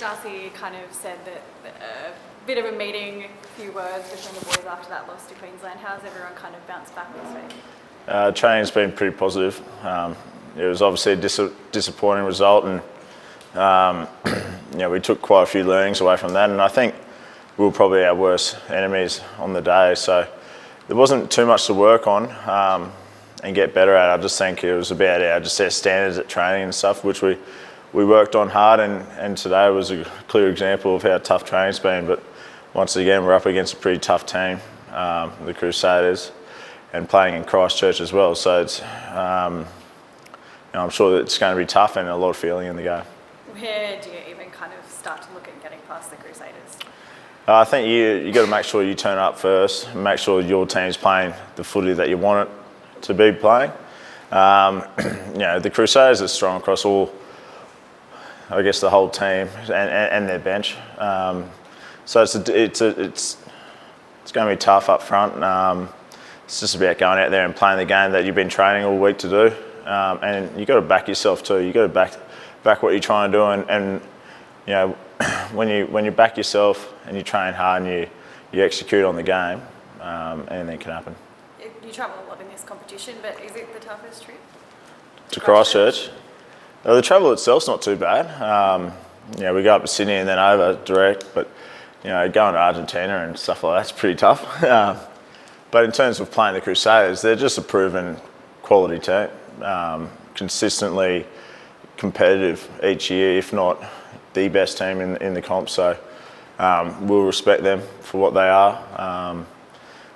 Darcy kind of said that a bit of a meeting, a few words between the boys after that loss to Queensland. How's everyone kind of bounced back this week? Training's been pretty positive. It was obviously a disappointing result, and we took quite a few learnings away from that. And I think we were probably our worst enemies on the day. So there wasn't too much to work on and get better at. I just think it was about our standards at training and stuff, which we worked on hard. And today was a clear example of how tough training's been. But once again, we're up against a pretty tough team, the Crusaders, and playing in Christchurch as well. So it's, I'm sure that it's going to be tough and a lot of feeling in the game. Where do you even kind of start to look at getting past the Crusaders? I think you got to make sure you turn up first, and make sure your team's playing the footy that you want it to be playing. The Crusaders are strong across all, I guess, the whole team and their bench. So it's going to be tough up front. It's just about going out there and playing the game that you've been training all week to do, and you got to back yourself too. You got to back what you're trying to do, and when you back yourself and you train hard and you execute on the game, anything can happen. You travel a lot in this competition, but is it the toughest trip? To Christchurch? The travel itself's not too bad. We go up to Sydney and then over direct, but going to Argentina and stuff like that's pretty tough. But in terms of playing the Crusaders, they're just a proven quality team, consistently competitive each year, if not the best team in the comp. So we'll respect them for what they are.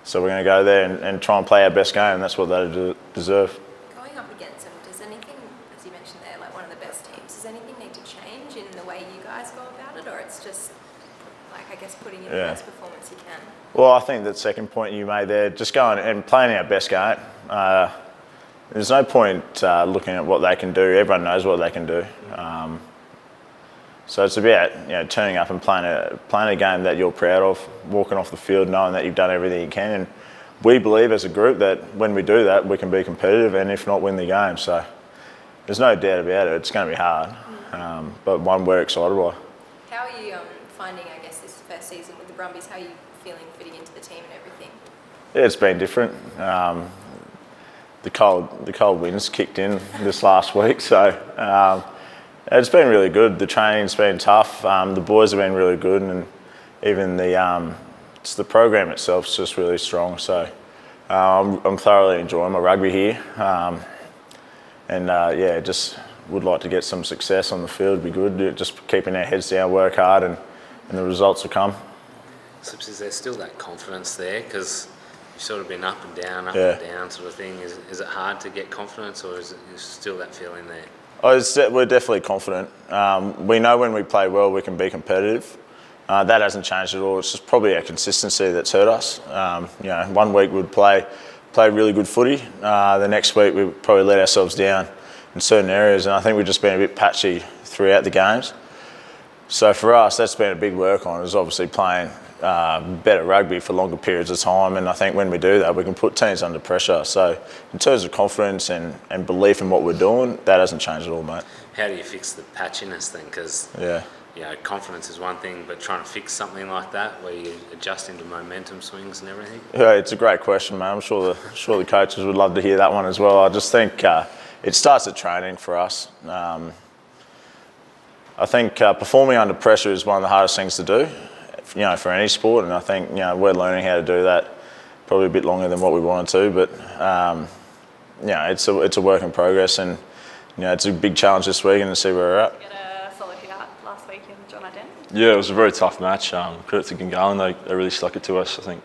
So we're going to go there and try and play our best game. That's what they deserve. Going up against them, does anything, as you mentioned there, like one of the best teams, does anything need to change in the way you guys go about it, or it's just, like, I guess, putting in the best performance you can? Well, I think the second point you made there, just going and playing our best game. There's no point looking at what they can do. Everyone knows what they can do. So it's about turning up and playing a game that you're proud of, walking off the field knowing that you've done everything you can. And we believe as a group that when we do that, we can be competitive and if not win the game. So there's no doubt about it. It's going to be hard, but one we're excited by. How are you finding, I guess, this first season with the Brumbies? How are you feeling fitting into the team and everything? Yeah, it's been different. The cold winds kicked in this last week, so it's been really good. The training's been tough. The boys have been really good, and even the program itself is just really strong. So I'm thoroughly enjoying my rugby here, just would like to get some success on the field. Be good. Just keeping our heads down, work hard, and the results will come. Sips, is there still that confidence there? Because you've sort of been up and down sort of thing. Is it hard to get confidence, or is it still that feeling there? We're definitely confident. We know when we play well, we can be competitive. That hasn't changed at all. It's just probably our consistency that's hurt us. 1 week we'd play really good footy. The next week we probably let ourselves down in certain areas, and I think we've just been a bit patchy throughout the games. So for us, that's been a big work on, is obviously playing better rugby for longer periods of time, and I think when we do that, we can put teams under pressure. So in terms of confidence and belief in what we're doing, that hasn't changed at all, mate. How do you fix the patchiness then? Because confidence is one thing, but trying to fix something like that, where you adjust into momentum swings and everything? Yeah, it's a great question, mate. I'm sure the coaches would love to hear that one as well. I just think it starts at training for us. I think performing under pressure is one of the hardest things to do, for any sport, and I think we're learning how to do that probably a bit longer than what we wanted to, but it's a work in progress, and it's a big challenge this week, and to see where we're at. You had a solid hit out last week in John Iden. Yeah, it was a very tough match. Credit to Gingalan, they really stuck it to us. I think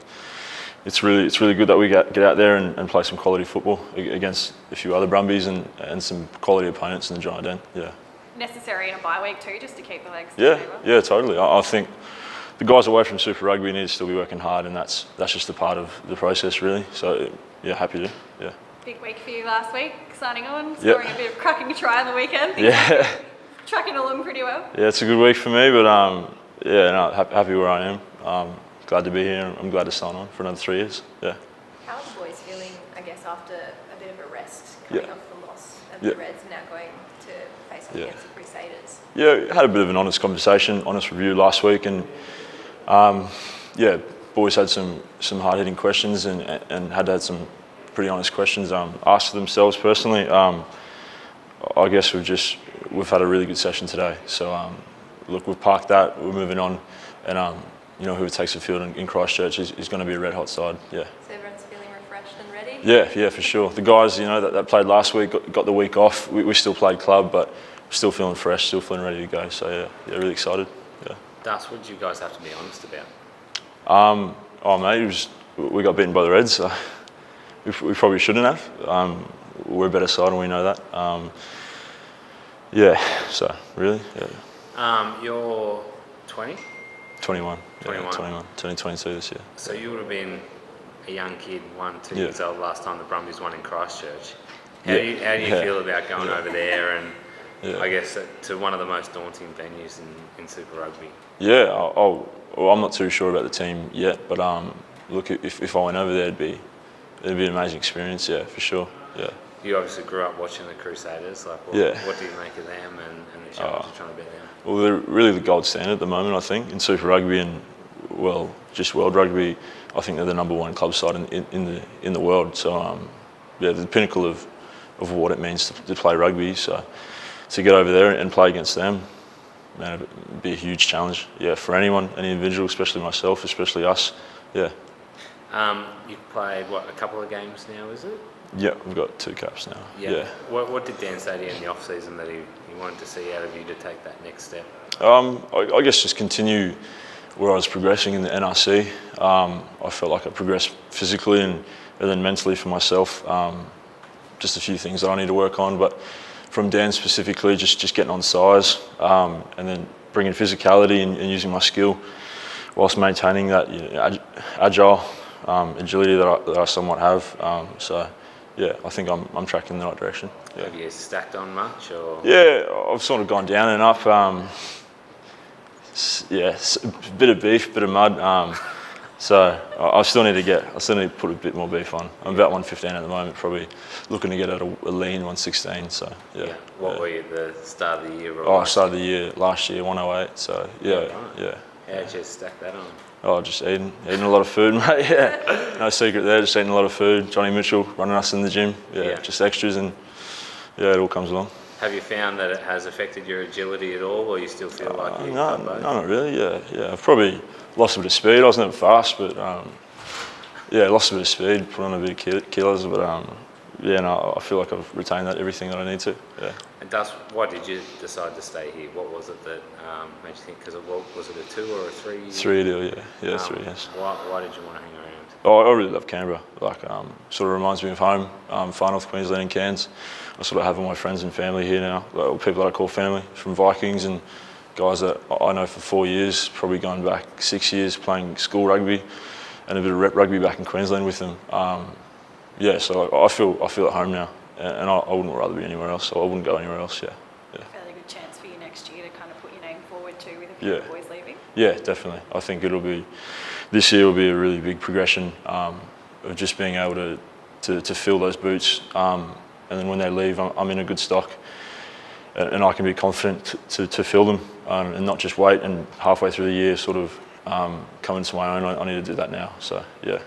it's really good that we get out there and play some quality football against a few other Brumbies and some quality opponents in the John Iden. Yeah. Necessary in a bye week too, just to keep the legs. Yeah, totally. I think the guys away from Super Rugby need to still be working hard, and that's just a part of the process, really. So yeah, happy to. Yeah. Big week for you last week, signing on, scoring a bit of cracking try on the weekend. Tracking along pretty well. Yeah, it's a good week for me, but happy where I am. Glad to be here, and I'm glad to sign on for another 3 years. Yeah. How are the boys feeling, I guess, after a bit of a rest coming off the loss of the Reds and now going to face off against the Crusaders? Yeah, had a bit of an honest conversation, honest review last week, and boys had some hard-hitting questions and had some pretty honest questions asked of themselves personally. I guess we've had a really good session today. So look, we've parked that, we're moving on, and whoever takes the field in Christchurch is going to be a red hot side. Yeah. So everyone's feeling refreshed and ready? Yeah, for sure. The guys, that played last week got the week off. We still played club, but still feeling fresh, still feeling ready to go. So yeah, really excited. Yeah. Das, what did you guys have to be honest about? Mate, we got beaten by the Reds. So we probably shouldn't have. We're a better side, and we know that. So really, yeah. You're 20? 21. 21. Yeah, 21. Turning 22 this year. So you would have been a young kid, 1-2 Yeah. years old last time the Brumbies won in Christchurch. How Yeah. do you Yeah. feel about going over there and Yeah. I guess to one of the most daunting venues in Super Rugby? Yeah, I'm not too sure about the team yet, but look, if I went over there, it'd be an amazing experience. Yeah, for sure. Yeah. You obviously grew up watching the Crusaders. Like, what do you make of them and the challenge of trying to beat them? Well, they're really the gold standard at the moment, I think, in Super Rugby and just World Rugby. I think they're the number one club side in the world. So the pinnacle of what it means to play rugby. So to get over there and play against them, man, it'd be a huge challenge. Yeah, for anyone, any individual, especially myself, especially us. Yeah. You've played a couple of games now, is it? Yeah, we've got 2 caps now. Yeah. What did Dan say to you in the off season that he wanted to see out of you to take that next step? I guess just continue where I was progressing in the NRC. I felt like I progressed physically and then mentally for myself. Just a few things that I need to work on, but from Dan specifically, just getting on size and then bringing physicality and using my skill whilst maintaining that agile agility that I somewhat have. I think I'm tracking in the right direction. Yeah. Have you stacked on much, or? Yeah, I've sort of gone down and up. A bit of beef, bit of mud. So I still need to put a bit more beef on. I'm about 115 at the moment, probably looking to get at a lean 116. So yeah. What were you at the start of the year? I started the year last year 108. So yeah. How'd you stack that on? Oh, just eating a lot of food, mate. Yeah, no secret there. Just eating a lot of food. Johnny Mitchell running us in the gym. Yeah. Just extras, and it all comes along. Have you found that it has affected your agility at all, or you still feel like you? No, not really. Yeah. I've probably lost a bit of speed. I was never fast, but lost a bit of speed. Put on a bit of kilos, but I feel like I've retained everything that I need to. Yeah. And why did you decide to stay here? What was it that made you think? Because was it a 2 or a 3? 3 deal, yeah. 3, yes. Why did you want to hang around? Oh, I really love Canberra. Sort of reminds me of home. Far North Queensland and Cairns. I sort of have all my friends and family here now. People that I call family from Vikings and guys that I know for 4 years, probably going back 6 years playing school rugby and a bit of rep rugby back in Queensland with them. So I feel at home now, and I wouldn't rather be anywhere else. So I wouldn't go anywhere else. Yeah. Fairly good chance for you next year to kind of put your name forward too with a few boys leaving. Yeah, definitely. I think this year will be a really big progression of just being able to fill those boots, and then when they leave, I'm in a good stock, and I can be confident to fill them, and not just wait and halfway through the year sort of come into my own. I need to do that now. So yeah.